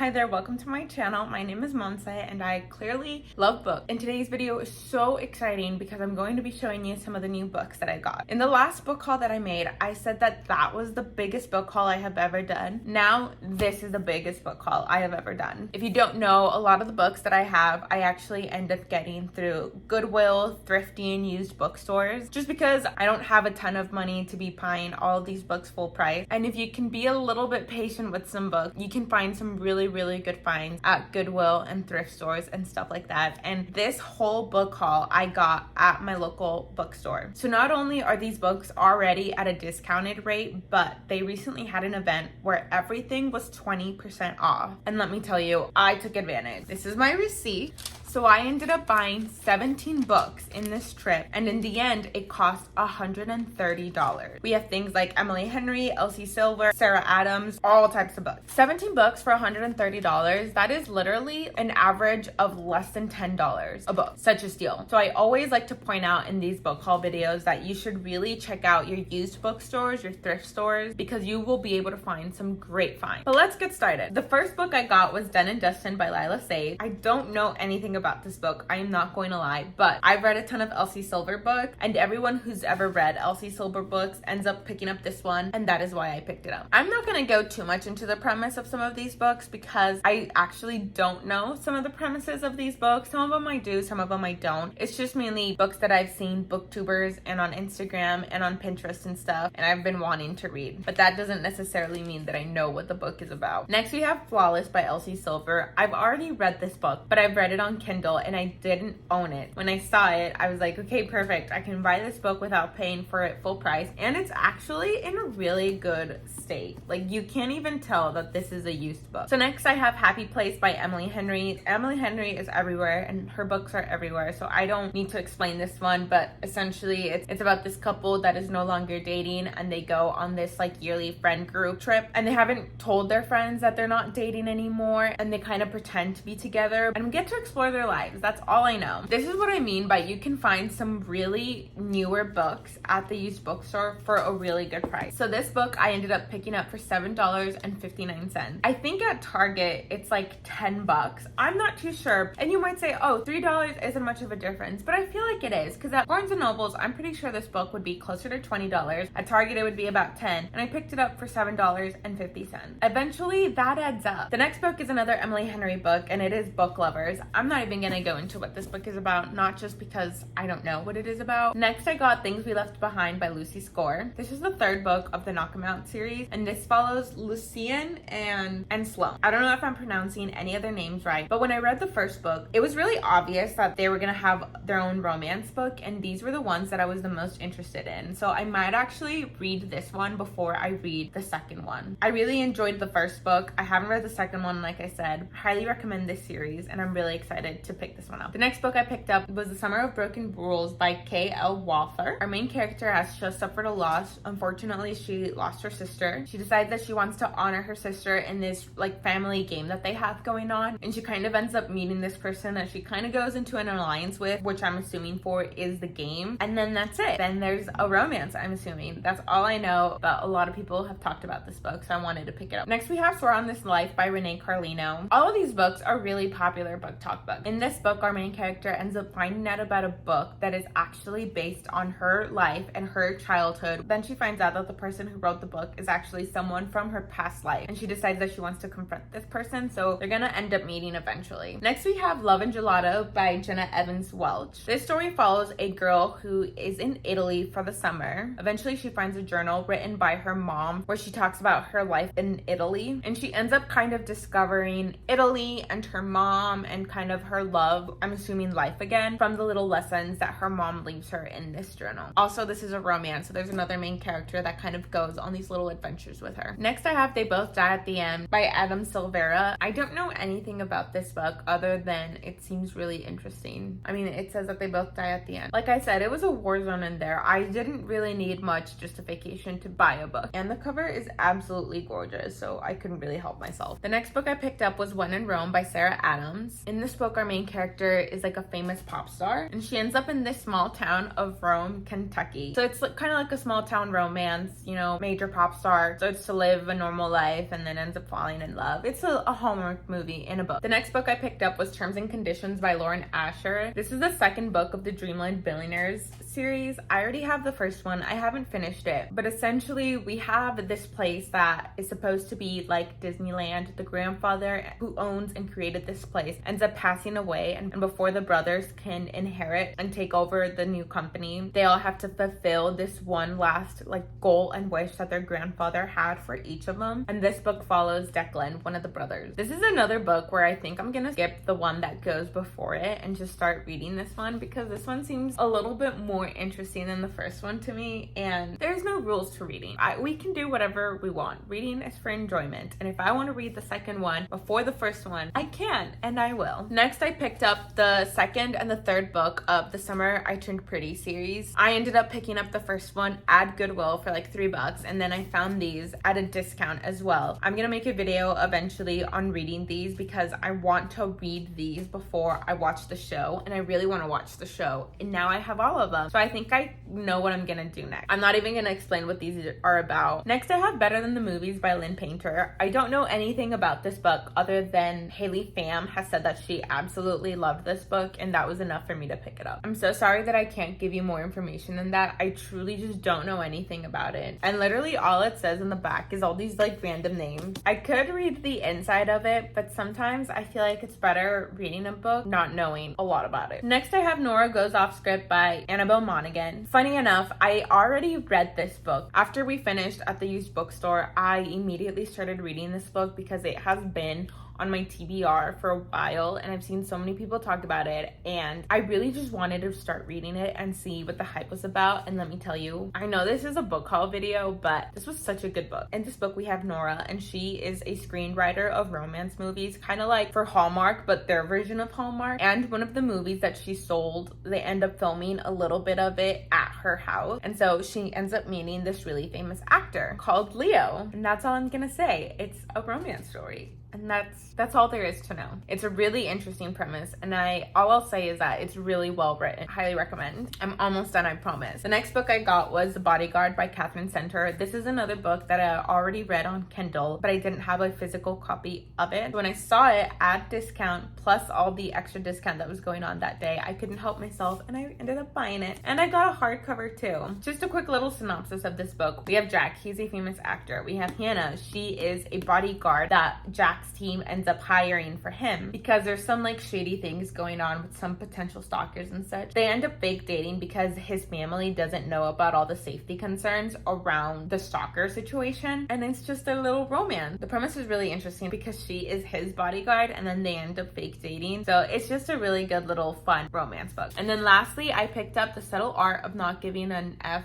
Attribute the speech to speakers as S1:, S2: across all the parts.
S1: Hi there, welcome to my channel. My name is Monse and I clearly love books. And today's video is so exciting because I'm going to be showing you some of the new books that I got. In the last book haul that I made, I said that that was the biggest book haul I have ever done. Now, this is the biggest book haul I have ever done. If you don't know, a lot of the books that I have, I actually end up getting through Goodwill, thrifty and used bookstores, just because I don't have a ton of money to be buying all of these books full price. And if you can be a little bit patient with some books, you can find some really good finds at Goodwill and thrift stores and stuff like that. And this whole book haul I got at my local bookstore. So not only are these books already at a discounted rate, but they recently had an event where everything was 20% off. And let me tell you, I took advantage. This is my receipt. So I ended up buying 17 books in this trip, and in the end, it cost $130. We have things like Emily Henry, Elsie Silver, Sarah Adams, all types of books. 17 books for $130, that is literally an average of less than $10 a book. Such a steal. So I always like to point out in these book haul videos that you should really check out your used bookstores, your thrift stores, because you will be able to find some great finds. But let's get started. The first book I got was Done and Dustin by Lila Sage. I don't know anything about this book, I am not going to lie, but I've read a ton of Elsie Silver books, and everyone who's ever read Elsie Silver books ends up picking up this one, and that is why I picked it up. I'm not going to go too much into the premise of some of these books because I actually don't know some of the premises of these books. Some of them I do, some of them I don't. It's just mainly books that I've seen booktubers and on Instagram and on Pinterest and stuff, and I've been wanting to read, but that doesn't necessarily mean that I know what the book is about. Next we have Flawless by Elsie Silver. I've already read this book, but I've read it on Kindle and I didn't own it. When I saw it, I was like, okay, perfect. I can buy this book without paying for it full price. And it's actually in a really good state. Like, you can't even tell that this is a used book. So next I have Happy Place by Emily Henry. Emily Henry is everywhere and her books are everywhere. So I don't need to explain this one, but essentially it's about this couple that is no longer dating and they go on this like yearly friend group trip and they haven't told their friends that they're not dating anymore and they kind of pretend to be together and get to explore their lives. That's all I know. This is what I mean by you can find some really newer books at the used bookstore for a really good price. So this book I ended up picking up for $7.59. I think at Target it's like 10 bucks. I'm not too sure. And you might say, oh, $3 isn't much of a difference, but I feel like it is because at Barnes & Noble's, I'm pretty sure this book would be closer to $20. At Target, it would be about 10, and I picked it up for $7.50. Eventually, that adds up. The next book is another Emily Henry book, and it is Book Lovers. I'm not even gonna go into what this book is about, not just because I don't know what it is about. Next, I got Things We Left Behind by Lucy Score. This is the third book of the Knock 'Em Out series, and this follows Lucien and Sloan. I don't know if I'm pronouncing any of their names right, but when I read the first book, it was really obvious that they were gonna have their own romance book, and these were the ones that I was the most interested in. So I might actually read this one before I read the second one. I really enjoyed the first book. I haven't read the second one, like I said. Highly recommend this series, and I'm really excited to pick this one up. The next book I picked up was The Summer of Broken Rules by K.L. Walther. Our main character has just suffered a loss. Unfortunately, she lost her sister. She decides that she wants to honor her sister in this like family game that they have going on, and she kind of ends up meeting this person that she kind of goes into an alliance with, which I'm assuming for is the game, and then that's it. Then there's a romance, I'm assuming. That's all I know, but a lot of people have talked about this book, so I wanted to pick it up. Next we have Swear on This Life by Renee Carlino. All of these books are really popular book talk books. In this book, our main character ends up finding out about a book that is actually based on her life and her childhood. Then she finds out that the person who wrote the book is actually someone from her past life, and she decides that she wants to confront this person, so they're gonna end up meeting eventually. Next we have Love and Gelato by Jenna Evans Welch. This story follows a girl who is in Italy for the summer. Eventually she finds a journal written by her mom where she talks about her life in Italy, and she ends up kind of discovering Italy and her mom and kind of her love, I'm assuming life again, from the little lessons that her mom leaves her in this journal. Also, this is a romance, so there's another main character that kind of goes on these little adventures with her. Next I have They Both Die at the End by Adam Silvera. I don't know anything about this book other than it seems really interesting. I mean, it says that they both die at the end. Like I said, it was a war zone in there. I didn't really need much justification to buy a book, and the cover is absolutely gorgeous, so I couldn't really help myself. The next book I picked up was When in Rome by Sarah Adams. In this book, our main character is like a famous pop star, and she ends up in this small town of Rome, Kentucky. So it's kind of like a small town romance, you know, major pop star starts to live a normal life and then ends up falling in love. It's a Hallmark movie in a book. The next book I picked up was Terms and Conditions by Lauren Asher. This is the second book of the Dreamland Billionaires series. I already have the first one. I haven't finished it, but essentially we have this place that is supposed to be like Disneyland. The grandfather who owns and created this place ends up passing away, and before the brothers can inherit and take over the new company, they all have to fulfill this one last like goal and wish that their grandfather had for each of them. And this book follows Declan, one of the brothers. This is another book where I think I'm gonna skip the one that goes before it and just start reading this one, because this one seems a little bit more interesting than the first one to me, and there's no rules to reading. We can do whatever we want. Reading is for enjoyment, and if I want to read the second one before the first one, I can, and I will. Next, I picked up the second and the third book of the Summer I Turned Pretty series. I ended up picking up the first one at Goodwill for like $3, and then I found these at a discount as well. I'm gonna make a video eventually on reading these because I want to read these before I watch the show, and I really want to watch the show, and now I have all of them. So I think I know what I'm gonna do next. I'm not even gonna explain what these are about. Next, I have Better Than the Movies by Lynn Painter. I don't know anything about this book other than Haley Pham has said that she absolutely loved this book, and that was enough for me to pick it up. I'm so sorry that I can't give you more information than that. I truly just don't know anything about it. And literally all it says in the back is all these like random names. I could read the inside of it, but sometimes I feel like it's better reading a book not knowing a lot about it. Next, I have Nora Goes Off Script by Annabelle Monaghan. Funny enough, I already read this book. After we finished at the used bookstore, I immediately started reading this book because it has been on my TBR for a while, and I've seen so many people talk about it, and I really just wanted to start reading it and see what the hype was about. And let me tell you, I know this is a book haul video, but this was such a good book. In this book we have Nora, and she is a screenwriter of romance movies, kind of like for Hallmark, but their version of Hallmark. And one of the movies that she sold, they end up filming a little bit of it at her house, and so she ends up meeting this really famous actor called Leo, and that's all I'm gonna say. It's a romance story. And that's all there is to know. It's a really interesting premise, and all I'll say is that it's really well written. Highly recommend. I'm almost done, I promise. The next book I got was The Bodyguard by Catherine Center. This is another book that I already read on Kindle, but I didn't have a physical copy of it. When I saw it at discount, plus all the extra discount that was going on that day, I couldn't help myself, and I ended up buying it. And I got a hardcover too. Just a quick little synopsis of this book. We have Jack, he's a famous actor. We have Hannah, she is a bodyguard that Jack's team ends up hiring for him because there's some like shady things going on with some potential stalkers and such. They end up fake dating because his family doesn't know about all the safety concerns around the stalker situation, and it's just a little romance. The premise is really interesting because she is his bodyguard, and then they end up fake dating. So it's just a really good little fun romance book. And then lastly, I picked up The Subtle Art of Not Giving an F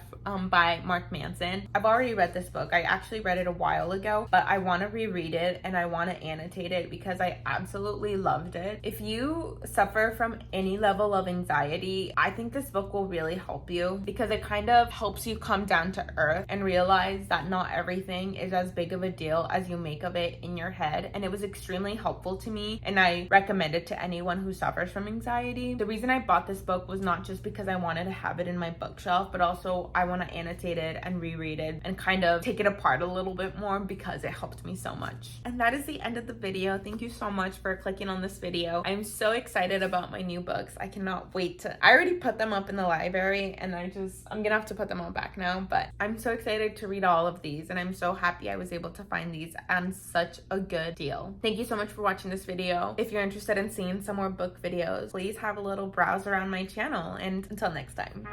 S1: by Mark Manson. I've already read this book. I actually read it a while ago, but I want to reread it and I want to annotate it because I absolutely loved it. If you suffer from any level of anxiety, I think this book will really help you because it kind of helps you come down to earth and realize that not everything is as big of a deal as you make of it in your head. And it was extremely helpful to me, and I recommend it to anyone who suffers from anxiety. The reason I bought this book was not just because I wanted to have it in my bookshelf, but also I want to annotate it and reread it and kind of take it apart a little bit more because it helped me so much. And that is the end of the video. Thank you so much for clicking on this video. I'm so excited about my new books. I cannot wait I already put them up in the library, and I'm gonna have to put them all back now, but I'm so excited to read all of these, and I'm so happy I was able to find these on such a good deal. Thank you so much for watching this video. If you're interested in seeing some more book videos, please have a little browse around my channel, and until next time.